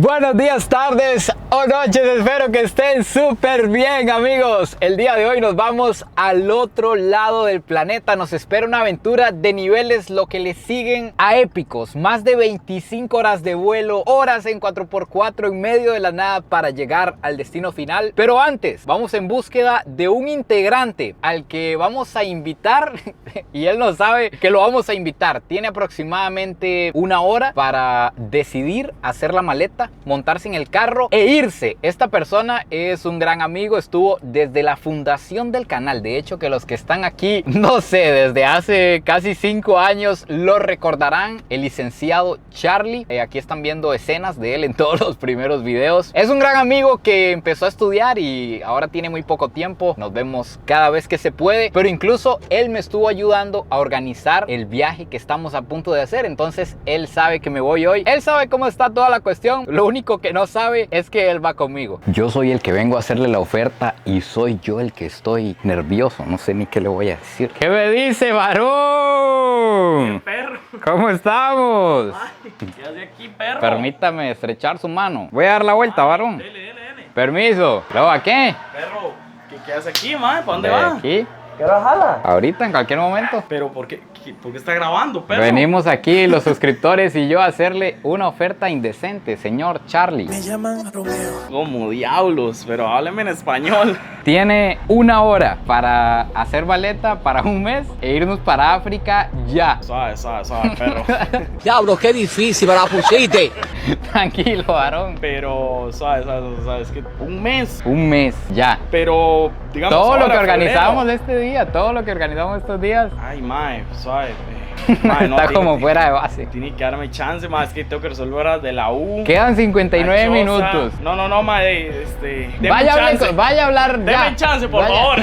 Buenos días, tardes o noches, espero que estén súper bien, amigos. El día de hoy nos vamos al otro lado del planeta. Nos espera una aventura de niveles lo que le siguen a épicos. Más de 25 horas de vuelo, horas en 4x4 en medio de la nada para llegar al destino final. Pero antes, vamos en búsqueda de un integrante al que vamos a invitar y él no sabe que lo vamos a invitar. Tiene aproximadamente una hora para decidir hacer la maleta, montarse en el carro e irse. Esta persona es un gran amigo, estuvo desde la fundación del canal. De hecho, que los que están aquí, no sé, desde hace casi 5 años lo recordarán. El licenciado Charlie. Aquí están viendo escenas de él en todos los primeros videos. Es un gran amigo que empezó a estudiar y ahora tiene muy poco tiempo. Nos vemos cada vez que se puede, pero incluso él me estuvo ayudando a organizar el viaje que estamos a punto de hacer. Entonces él sabe que me voy hoy, él sabe cómo está toda la cuestión. Lo único que no sabe es que él va conmigo. Yo soy el que vengo a hacerle la oferta y soy yo el que estoy nervioso. No sé ni qué le voy a decir. ¿Qué me dice, varón? ¿Qué perro? ¿Cómo estamos? Ay, ¿qué hace aquí, perro? Permítame estrechar su mano. Voy a dar la vuelta, varón. Dele. Permiso. ¿Luego a qué? Perro, ¿qué hace aquí, man? ¿Para dónde De va? aquí. ¿Qué hora jala? Ahorita, en cualquier momento. Pero, ¿por qué está grabando, perro? Venimos aquí los suscriptores y yo a hacerle una oferta indecente, señor Charlie. Me llaman Romeo. Como diablos, pero hábleme en español. Tiene una hora para hacer maleta para un mes e irnos para África ya. Suave, perro. Diablo, qué difícil me la pusiste. Tranquilo, varón. Pero, suave, es que un mes. Un mes ya. Pero, digamos, Todo lo ahora, que organizamos febrero. este día, todo lo que organizamos estos días. Ay, mae, suave. Mae, no, Está como tiene- fuera de base. Tiene que darme chance, más que tengo que resolver horas de la U. Quedan 59 la choza. minutos. No, mae, deme Vaya, chance. vaya a hablar ya. Deme chance, por Vaya. favor.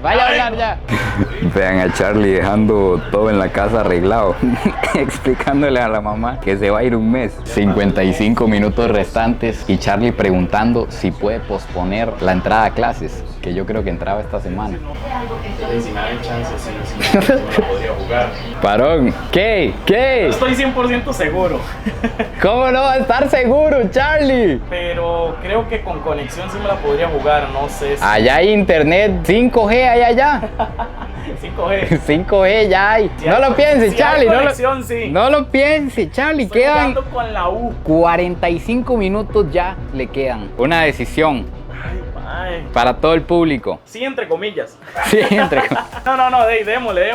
Vaya a hablar ya. Vean a Charlie dejando todo en la casa arreglado, explicándole a la mamá que se va a ir un mes. 55 minutos restantes y Charlie preguntando si puede posponer la entrada a clases, que yo creo que entraba esta semana. Si me dan chance, sí, me la podría jugar. Parón, ¿qué? ¿Qué? Estoy 100% seguro. ¿Cómo no va a estar seguro, Charlie? Pero creo que con conexión sí me la podría jugar, no sé si... Allá hay internet 5G, allá. 5G. 5G ya hay. Si No hay- lo pienses, si Charlie. hay No conexión, sí. lo pienses, Charlie. Estoy Quedan jugando con la U. 45 minutos ya le quedan. Una decisión Ay, mae. para todo el público. Sí, entre comillas. Sí, entre... No, démosle.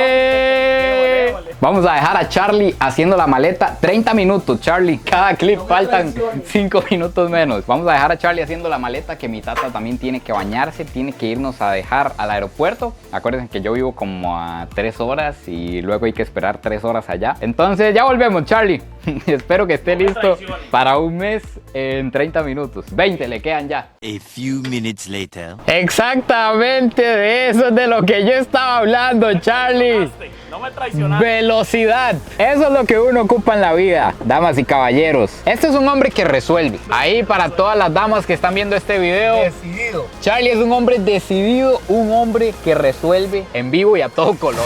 ¡Démosle! Vamos a dejar a Charlie haciendo la maleta 30 minutos, Charlie. Cada clip faltan 5 minutos menos. Vamos a dejar a Charlie haciendo la maleta, que mi tata también tiene que bañarse, tiene que irnos a dejar al aeropuerto. Acuérdense que yo vivo como a 3 horas y luego hay que esperar 3 horas allá. Entonces ya volvemos, Charlie. Espero que esté No me listo traiciones. para un mes en 30 minutos. 20 le quedan ya. A few minutes later. Exactamente de eso es de lo que yo estaba hablando, Charlie. No me traicionaste. Velocidad. Eso es lo que uno ocupa en la vida, damas y caballeros. Este es un hombre que resuelve. Ahí para todas las damas que están viendo este video. Decidido. Charlie es un hombre decidido, un hombre que resuelve en vivo y a todo color.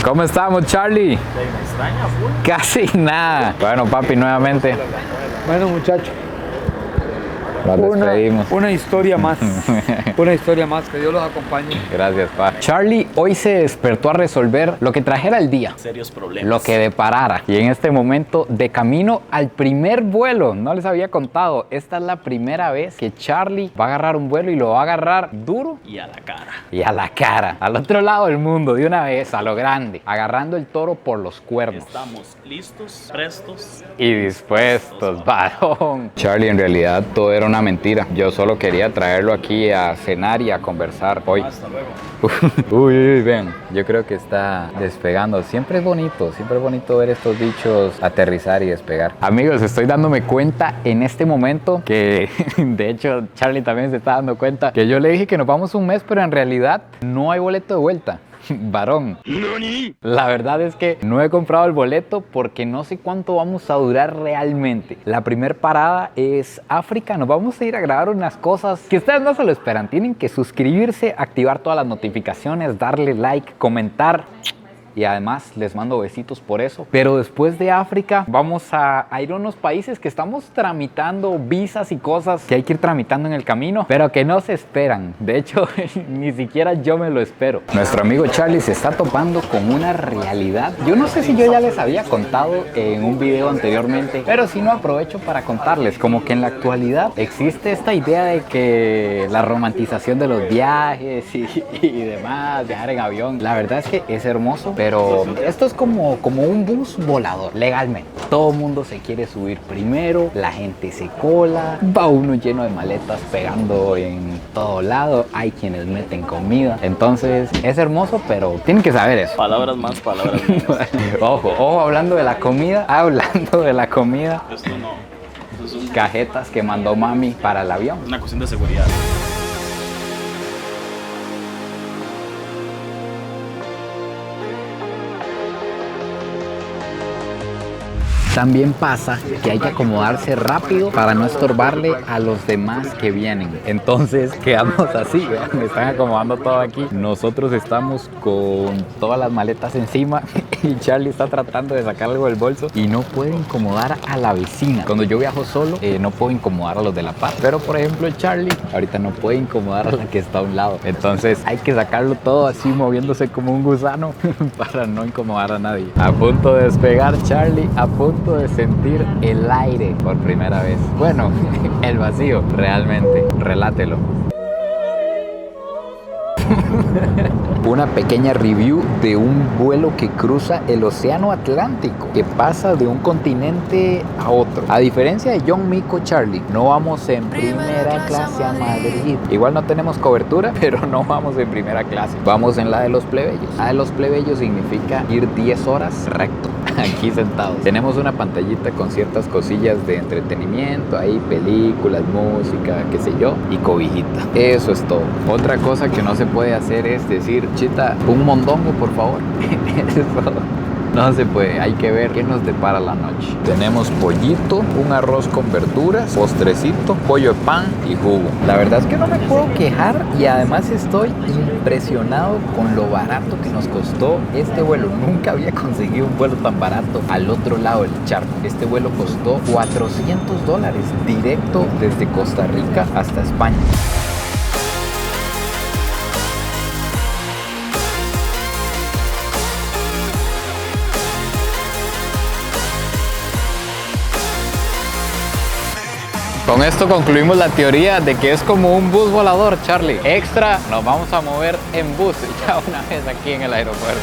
¿Cómo estamos, Charlie? Me extraña, full. Casi nada. Bueno, papi, nuevamente Bueno, muchachos, nos despedimos. una historia más. Una historia más. Que Dios los acompañe. Gracias, pa. Charlie hoy se despertó a resolver lo que trajera el día, Serios problemas. lo que deparara. Y en este momento, de camino al primer vuelo, no les había contado, esta es la primera vez que Charlie va a agarrar un vuelo y lo va a agarrar duro Y a la cara. y a la cara, al otro lado del mundo, de una vez, a lo grande, agarrando el toro por los cuernos. Estamos listos, prestos. Y dispuestos, varón. Charlie, en realidad todo era una mentira. Yo solo quería traerlo aquí a cenar y a conversar hoy. Hasta luego. Uy, vean, yo creo que está despegando. Siempre es bonito ver estos bichos aterrizar y despegar. Amigos, estoy dándome cuenta en este momento que, de hecho, Charlie también se está dando cuenta que yo le dije que nos vamos un mes, pero en realidad no hay boleto de vuelta. varón. La verdad es que no he comprado el boleto porque no sé cuánto vamos a durar realmente. La primera parada es África. Nos vamos a ir a grabar unas cosas que ustedes no se lo esperan. Tienen que suscribirse, activar todas las notificaciones, darle like, comentar. Y además les mando besitos por eso. Pero después de África vamos a ir a unos países que estamos tramitando visas y cosas que hay que ir tramitando en el camino, pero que no se esperan. De hecho, ni siquiera yo me lo espero. Nuestro amigo Charlie se está topando con una realidad. Yo no sé si yo ya les había contado en un video anteriormente, pero si no, aprovecho para contarles. Como que en la actualidad existe esta idea de que la romantización de los viajes y demás, viajar en avión, la verdad es que es hermoso. Pero esto es como un bus volador, legalmente. Todo el mundo se quiere subir primero, la gente se cola, va uno lleno de maletas pegando en todo lado, hay quienes meten comida. Entonces es hermoso, pero tienen que saber eso. Palabras más, palabras menos. Ojo, hablando de la comida, Esto no. Esto es cajetas que mandó mami para el avión. una cuestión de seguridad. También pasa que hay que acomodarse rápido para no estorbarle a los demás que vienen. Entonces quedamos así, vean, me están acomodando todo aquí. Nosotros estamos con todas las maletas encima y Charlie está tratando de sacar algo del bolso y no puede incomodar a la vecina. Cuando yo viajo solo, no puedo incomodar a los de la par. Pero por ejemplo Charlie ahorita no puede incomodar a la que está a un lado. Entonces hay que sacarlo todo así moviéndose como un gusano para no incomodar a nadie. A punto de despegar Charlie, a punto de sentir el aire por primera vez. Bueno, el vacío, realmente. Relátelo. Una pequeña review de un vuelo que cruza el océano Atlántico, que pasa de un continente a otro. A diferencia de John, Mico, Charlie, no vamos en primera clase a Madrid. Igual no tenemos cobertura, pero no vamos en primera clase. Vamos en la de los plebeyos. La de los plebeyos significa ir 10 horas recto, aquí sentados. Tenemos una pantallita con ciertas cosillas de entretenimiento, ahí películas, música, qué sé yo, y cobijita. Eso es todo. Otra cosa que no se puede hacer es decir, chita, un mondongo por favor. Eso no se puede, hay que ver qué nos depara la noche. Tenemos pollito, un arroz con verduras, postrecito, pollo de pan y jugo. La verdad es que no me puedo quejar y además estoy impresionado con lo barato que nos costó este vuelo. Nunca había conseguido un vuelo tan barato al otro lado del charco. Este vuelo costó $400 directo desde Costa Rica hasta España. Con esto concluimos la teoría de que es como un bus volador, Charlie. Extra, nos vamos a mover en bus ya una vez aquí en el aeropuerto.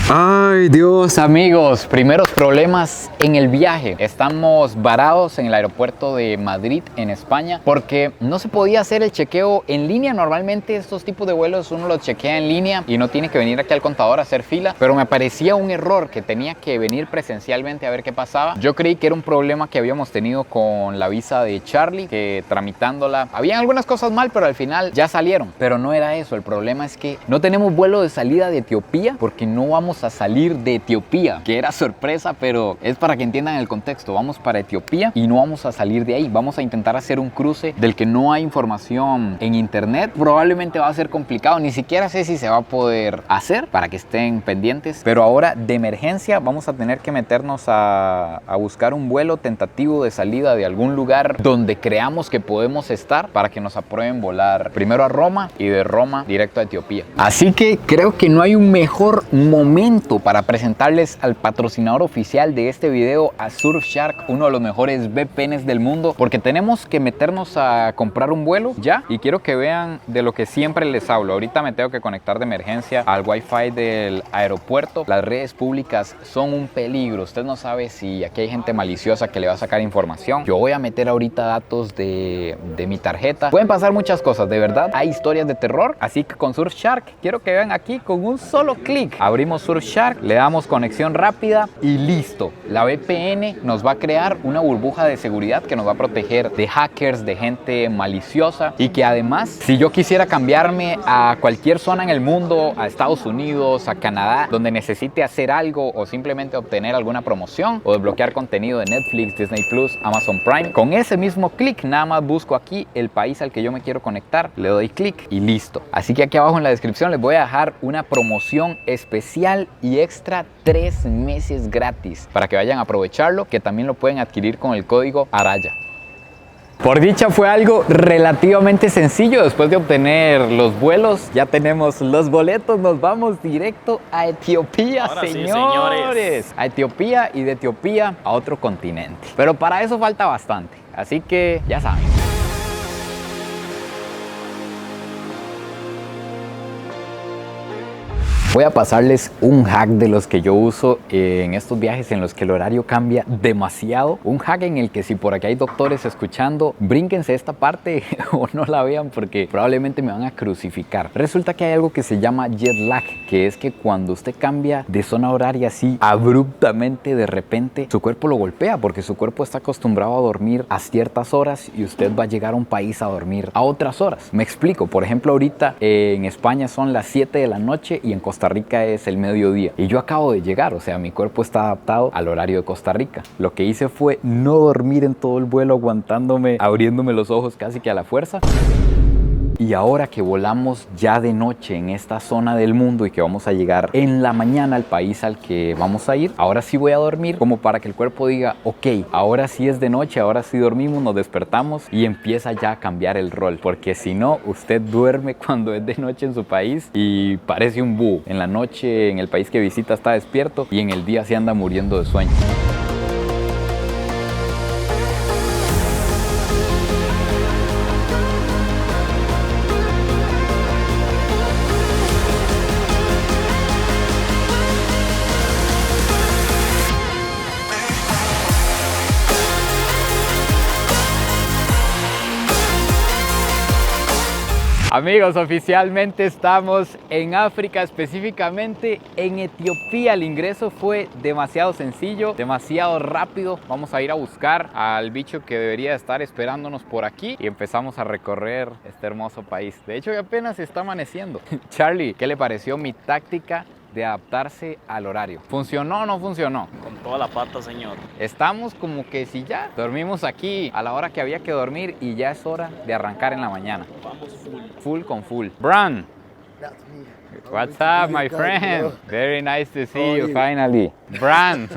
Ay Dios, amigos, primeros problemas en el viaje. Estamos varados en el aeropuerto de Madrid, en España, porque no se podía hacer el chequeo en línea. Normalmente estos tipos de vuelos uno los chequea en línea y no tiene que venir aquí al contador a hacer fila, pero me parecía un error que tenía que venir presencialmente a ver qué pasaba. Yo creí que era un problema que habíamos tenido con la visa de Charlie, que tramitándola habían algunas cosas mal, pero al final ya salieron. Pero no era eso, el problema es que no tenemos vuelo de salida de Etiopía porque no vamos a salir de Etiopía, que era sorpresa, pero es para que entiendan el contexto. Vamos para Etiopía y no vamos a salir de ahí. Vamos a intentar hacer un cruce del que no hay información en internet. Probablemente va a ser complicado, ni siquiera sé si se va a poder hacer, para que estén pendientes. Pero ahora de emergencia vamos a tener que meternos a buscar un vuelo tentativo de salida de algún lugar donde creamos que podemos estar para que nos aprueben volar primero a Roma y de Roma directo a Etiopía. Así que creo que no hay un mejor momento para presentarles al patrocinador oficial de este video, a Surfshark, uno de los mejores VPNs del mundo, porque tenemos que meternos a comprar un vuelo ya, y quiero que vean de lo que siempre les hablo. Ahorita me tengo que conectar de emergencia al Wi-Fi del aeropuerto. Las redes públicas son un peligro. Usted no sabe si aquí hay gente maliciosa que le va a sacar información. Yo voy a meter ahorita datos de mi tarjeta. Pueden pasar muchas cosas, de verdad. Hay historias de terror, así que con Surfshark quiero que vean aquí con un solo clic. Abrimos Surfshark Surfshark, le damos conexión rápida y listo. La VPN nos va a crear una burbuja de seguridad que nos va a proteger de hackers, de gente maliciosa, y que además, si yo quisiera cambiarme a cualquier zona en el mundo, a Estados Unidos, a Canadá, donde necesite hacer algo o simplemente obtener alguna promoción o desbloquear contenido de Netflix, Disney Plus, Amazon Prime, con ese mismo clic nada más busco aquí el país al que yo me quiero conectar, le doy clic y listo. Así que aquí abajo en la descripción les voy a dejar una promoción especial y extra 3 meses gratis para que vayan a aprovecharlo, que también lo pueden adquirir con el código ARAYA. Por dicha fue algo relativamente sencillo. Después de obtener los vuelos, ya tenemos los boletos. Nos vamos directo a Etiopía, Ahora sí, señores. A Etiopía, y de Etiopía a otro continente. Pero para eso falta bastante. Así que ya saben. Voy a pasarles un hack de los que yo uso en estos viajes en los que el horario cambia demasiado. Un hack en el que, si por aquí hay doctores escuchando, brínquense esta parte o no la vean porque probablemente me van a crucificar. Resulta que hay algo que se llama jet lag, que es que cuando usted cambia de zona horaria así abruptamente, de repente, su cuerpo lo golpea porque su cuerpo está acostumbrado a dormir a ciertas horas y usted va a llegar a un país a dormir a otras horas. Me explico. Por ejemplo, ahorita en España son las 7 de la noche y en Costa Rica es el mediodía, y yo acabo de llegar, o sea, mi cuerpo está adaptado al horario de Costa Rica. Lo que hice fue no dormir en todo el vuelo, aguantándome, abriéndome los ojos casi que a la fuerza. Y ahora que volamos ya de noche en esta zona del mundo y que vamos a llegar en la mañana al país al que vamos a ir, ahora sí voy a dormir, como para que el cuerpo diga, ok, ahora sí es de noche, ahora sí dormimos, nos despertamos, y empieza ya a cambiar el rol. Porque si no, usted duerme cuando es de noche en su país y parece un búho. En la noche en el país que visita está despierto y en el día se anda muriendo de sueño. Amigos, oficialmente estamos en África, específicamente en Etiopía. El ingreso fue demasiado sencillo, demasiado rápido. Vamos a ir a buscar al bicho que debería estar esperándonos por aquí y empezamos a recorrer este hermoso país. De hecho, apenas está amaneciendo. Charlie, ¿qué le pareció mi táctica de adaptarse al horario? ¿Funcionó o no funcionó? Con toda la pata, señor. Estamos como que si ya dormimos aquí a la hora que había que dormir y ya es hora de arrancar en la mañana. Vamos full. Full con full. Bran, That's me. what's up, my friend? Very nice to see you finally. Bran,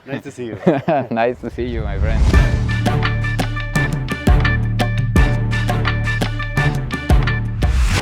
Nice to see you. nice to see you, my friend.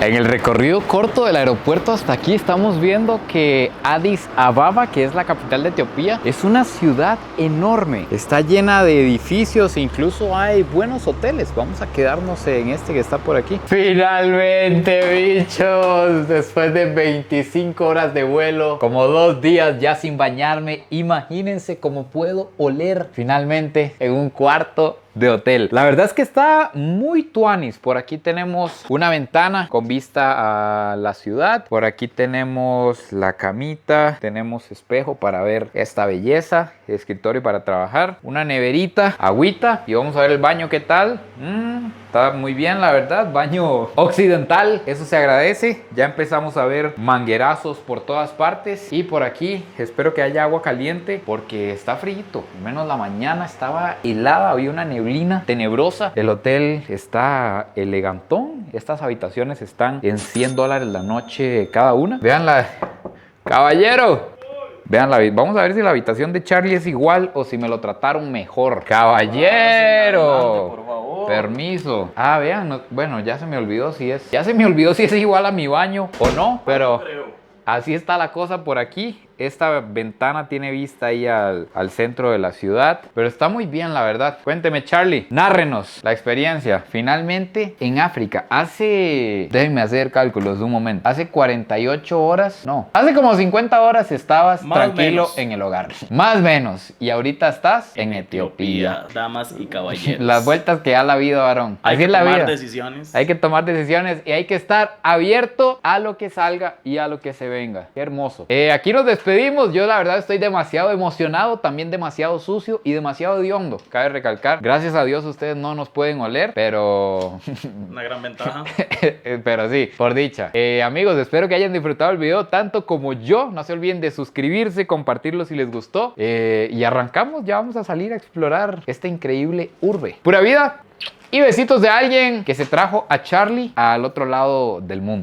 En el recorrido corto del aeropuerto hasta aquí estamos viendo que Addis Ababa, que es la capital de Etiopía, es una ciudad enorme. Está llena de edificios e incluso hay buenos hoteles. Vamos a quedarnos en este que está por aquí. Finalmente, bichos, después de 25 horas de vuelo, como 2 días ya sin bañarme, imagínense cómo puedo oler finalmente en un cuarto de hotel. La verdad es que está muy tuanis. Por aquí tenemos una ventana con vista a la ciudad. Por aquí tenemos la camita. Tenemos espejo para ver esta belleza. Escritorio para trabajar. Una neverita, agüita. Y vamos a ver el baño, ¿qué tal? Está muy bien, la verdad. Baño occidental, eso se agradece. Ya empezamos a ver manguerazos por todas partes. Y por aquí espero que haya agua caliente porque está frío. Al menos la mañana estaba helada, había una neblina tenebrosa. El hotel está elegantón. Estas habitaciones están en $100 la noche cada una. Veanla, caballero. Vean, vamos a ver si la habitación de Charlie es igual o si me lo trataron mejor. ¡Caballero! Adelante, por favor. Permiso. Ah, vean, bueno, ya se me olvidó si es igual a mi baño o no, pero así está la cosa por aquí. Esta ventana tiene vista ahí al centro de la ciudad, pero está muy bien, la verdad. Cuénteme, Charlie, nárrenos la experiencia. Finalmente en África, déjenme hacer cálculos de un momento. Hace 48 horas, no, hace como 50 horas estabas Más tranquilo menos. en el hogar. Más o menos. Y ahorita estás en Etiopía. Damas y caballeros. Las vueltas que da la vida, varón. Hay Así que es la tomar vida. decisiones. Hay que tomar decisiones y hay que estar abierto a lo que salga y a lo que se venga. Qué hermoso. Aquí nos despedimos. despedimos. Yo la verdad estoy demasiado emocionado, también demasiado sucio y demasiado hediondo. Cabe recalcar, gracias a Dios ustedes no nos pueden oler, pero... Una gran ventaja. pero sí, por dicha. Amigos, espero que hayan disfrutado el video tanto como yo. No se olviden de suscribirse, compartirlo si les gustó. Y arrancamos, ya vamos a salir a explorar esta increíble urbe. Pura vida y besitos de alguien que se trajo a Charlie al otro lado del mundo.